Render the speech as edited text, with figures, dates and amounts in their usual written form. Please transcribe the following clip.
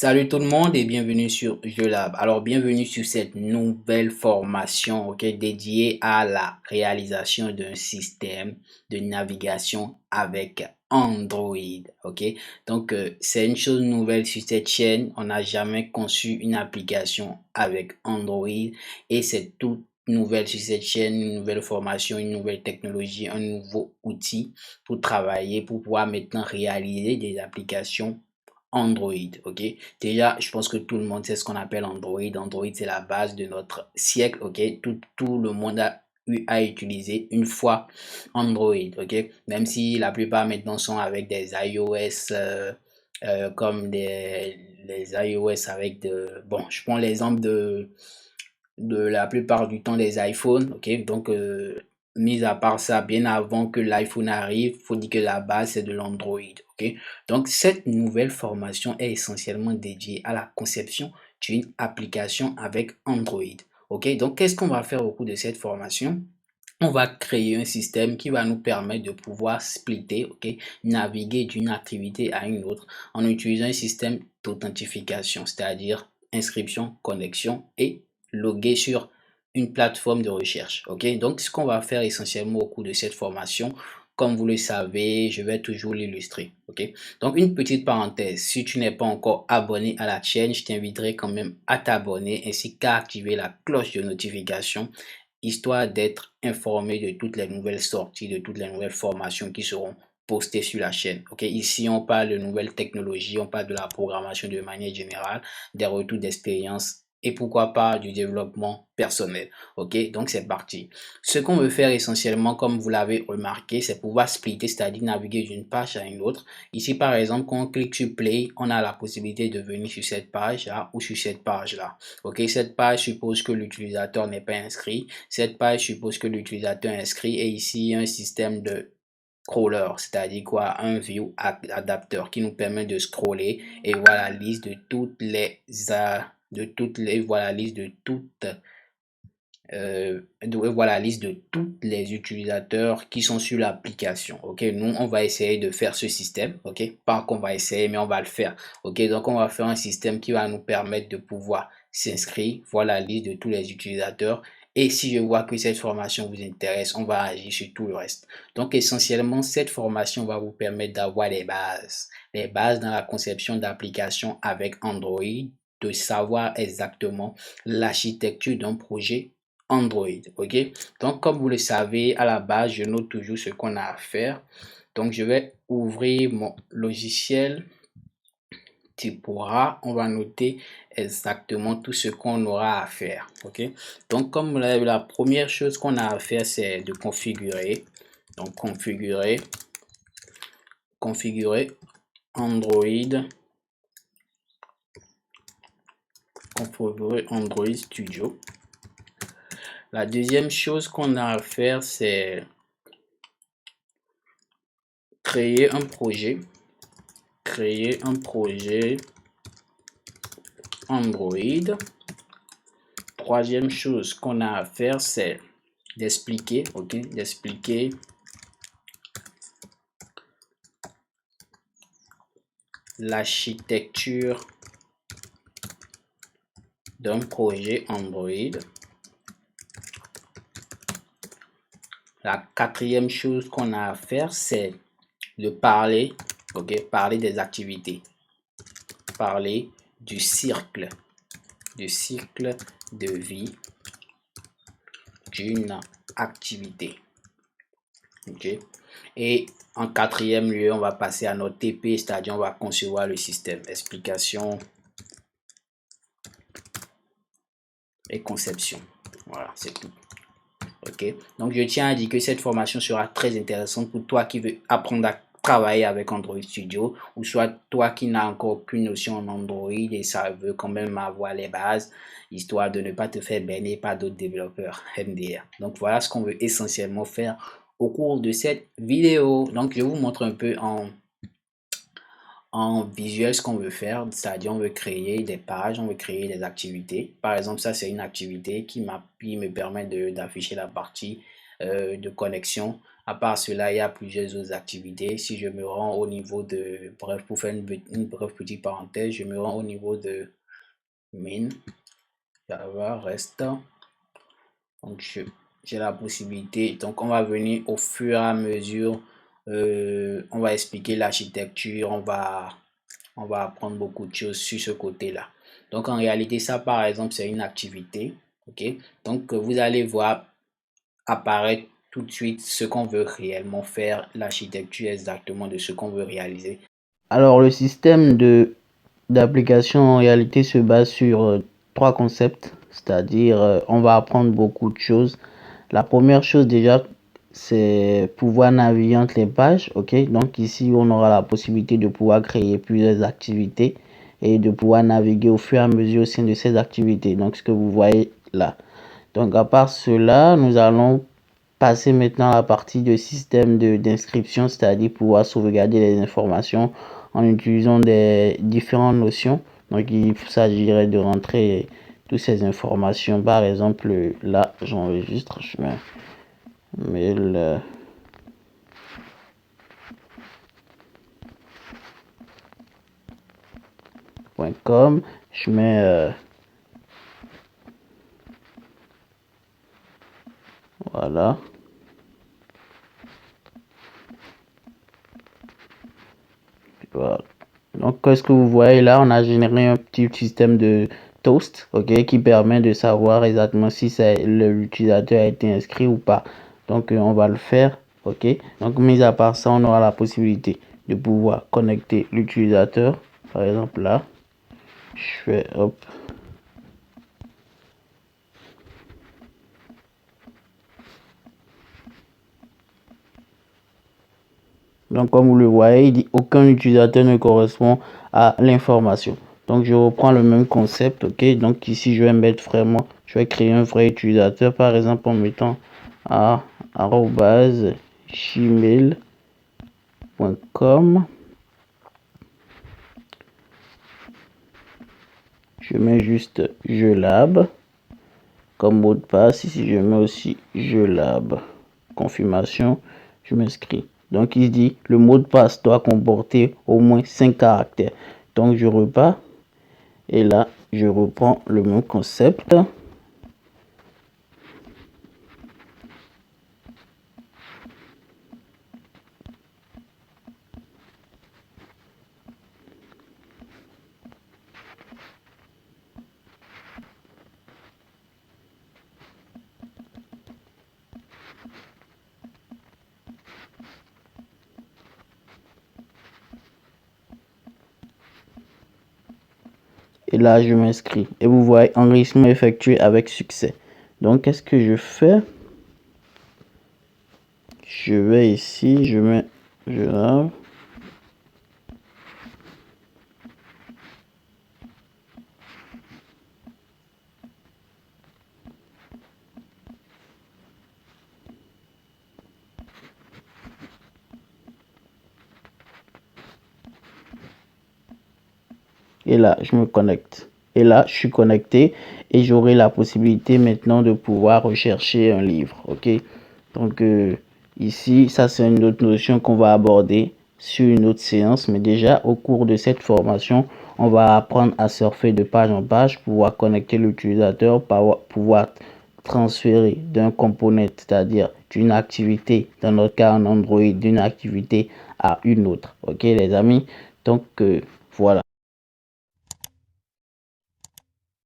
Salut tout le monde et bienvenue sur JeuxLab. Alors bienvenue sur cette nouvelle formation dédiée à la réalisation d'un système de navigation avec Android. Donc c'est une chose nouvelle sur cette chaîne. On n'a jamais conçu une application avec Android et c'est tout nouvelle sur cette chaîne, une nouvelle formation, une nouvelle technologie, un nouveau outil pour travailler, pour pouvoir maintenant réaliser des applications Android. Déjà, je pense que tout le monde sait ce qu'on appelle Android. Android, c'est la base de notre siècle. Tout le monde a eu à utiliser une fois Android. Même si la plupart maintenant sont avec des iOS, comme les iOS avec de... Bon, je prends l'exemple de la plupart du temps des iPhones. Donc, mis à part ça, bien avant que l'iPhone arrive, faut dire que la base c'est de l'Android. Donc cette nouvelle formation est essentiellement dédiée à la conception d'une application avec Android. Donc qu'est-ce qu'on va faire au cours de cette formation? On va créer un système qui va nous permettre de pouvoir splitter, naviguer d'une activité à une autre en utilisant un système d'authentification, c'est-à-dire inscription, connexion et loguer sur une plateforme de recherche. Donc ce qu'on va faire essentiellement au cours de cette formation, comme vous le savez, je vais toujours l'illustrer. Donc une petite parenthèse, si tu n'es pas encore abonné à la chaîne, je t'inviterai quand même à t'abonner ainsi qu'à activer la cloche de notification histoire d'être informé de toutes les nouvelles sorties, de toutes les nouvelles formations qui seront postées sur la chaîne. Ici, on parle de nouvelles technologies, on parle de la programmation de manière générale, des retours d'expérience et pourquoi pas du développement personnel. Donc c'est parti. Ce qu'on veut faire essentiellement, comme vous l'avez remarqué, c'est pouvoir splitter, c'est-à-dire naviguer d'une page à une autre. Ici, par exemple, quand on clique sur Play, on a la possibilité de venir sur cette page-là ou sur cette page-là. Cette page suppose que l'utilisateur n'est pas inscrit. Cette page suppose que l'utilisateur est inscrit et ici, il y a un système de crawler, c'est-à-dire quoi, un view adapteur qui nous permet de scroller et voir la liste de toutes les voilà la liste de toutes voilà la liste de tous les utilisateurs qui sont sur l'application. Nous on va essayer de faire ce système. Pas qu'on va essayer, mais on va le faire. Donc on va faire un système qui va nous permettre de pouvoir s'inscrire, voir la liste de tous les utilisateurs. Et si je vois que cette formation vous intéresse, on va agir sur tout le reste. Donc essentiellement, cette formation va vous permettre d'avoir les bases dans la conception d'applications avec Android, de savoir exactement l'architecture d'un projet Android. Donc comme vous le savez, à la base je note toujours ce qu'on a à faire. Donc je vais ouvrir mon logiciel Typora. On va noter exactement tout ce qu'on aura à faire. Donc comme la première chose qu'on a à faire, c'est de configurer. Donc configurer Android, configurer Android Studio. La deuxième chose qu'on a à faire, c'est créer un projet Android. Troisième chose qu'on a à faire, c'est d'expliquer, l'architecture d'un projet Android. La quatrième chose qu'on a à faire, c'est de parler, parler des activités, parler du cycle de vie d'une activité. Et en quatrième lieu, on va passer à notre TP, c'est-à-dire on va concevoir le système, explication et conception. Voilà, c'est tout. Donc je tiens à dire que cette formation sera très intéressante pour toi qui veux apprendre à travailler avec Android Studio, ou soit toi qui n'as encore aucune notion en Android et ça veut quand même avoir les bases, histoire de ne pas te faire berner par d'autres développeurs MDR. Donc voilà ce qu'on veut essentiellement faire au cours de cette vidéo. Donc je vous montre un peu en visuel ce qu'on veut faire, c'est-à-dire on veut créer des pages, on veut créer des activités. Par exemple, ça c'est une activité qui me permet d'afficher la partie de connexion. À part cela, il y a plusieurs autres activités. Si je me rends au niveau de, bref, pour faire une brève petite parenthèse, je me rends au niveau de min, Java, reste. Donc, j'ai la possibilité. Donc, on va venir au fur et à mesure. On va expliquer l'architecture. On va apprendre beaucoup de choses sur ce côté-là. Donc, en réalité, ça, par exemple, c'est une activité. OK? Donc, vous allez voir apparaître tout de suite ce qu'on veut réellement faire, l'architecture exactement de ce qu'on veut réaliser. Alors, le système d'application en réalité se base sur trois concepts, c'est-à-dire on va apprendre beaucoup de choses. La première chose déjà, c'est pouvoir naviguer entre les pages, ok? Donc ici, on aura la possibilité de pouvoir créer plusieurs activités et de pouvoir naviguer au fur et à mesure au sein de ces activités. Donc ce que vous voyez là. Donc à part cela, nous allons passer maintenant à la partie de système d'inscription, c'est-à-dire pouvoir sauvegarder les informations en utilisant des différentes notions. Donc il s'agirait de rentrer toutes ces informations. Par exemple, là, j'enregistre, je mets mail.com, je mets voilà. Voilà. Donc, qu'est-ce que vous voyez là? On a généré un petit système de toast, ok, qui permet de savoir exactement si l'utilisateur a été inscrit ou pas. Donc, on va le faire, ok. Donc, mis à part ça, on aura la possibilité de pouvoir connecter l'utilisateur. Par exemple, là, je fais hop. Donc, comme vous le voyez, il dit aucun utilisateur ne correspond à l'information. Donc, je reprends le même concept, ok. Donc, ici, je vais mettre vraiment, je vais créer un vrai utilisateur, par exemple, en mettant à @gmail.com. Je mets juste JeLab comme mot de passe. Ici, je mets aussi JeLab. Confirmation, je m'inscris. Donc, il dit le mot de passe doit comporter au moins 5 caractères. Donc, je repars. Et là, je reprends le même concept. Et là, je m'inscris. Et vous voyez, enregistrement effectué avec succès. Donc, qu'est-ce que je fais? Je vais ici, je mets JeLab. Et là, je me connecte. Et là, je suis connecté et j'aurai la possibilité maintenant de pouvoir rechercher un livre. Ok. Donc, ici, ça, c'est une autre notion qu'on va aborder sur une autre séance. Mais déjà, au cours de cette formation, on va apprendre à surfer de page en page, pouvoir connecter l'utilisateur, pouvoir transférer d'un component, c'est-à-dire d'une activité, dans notre cas en Android, d'une activité à une autre. Ok, les amis. Donc, voilà.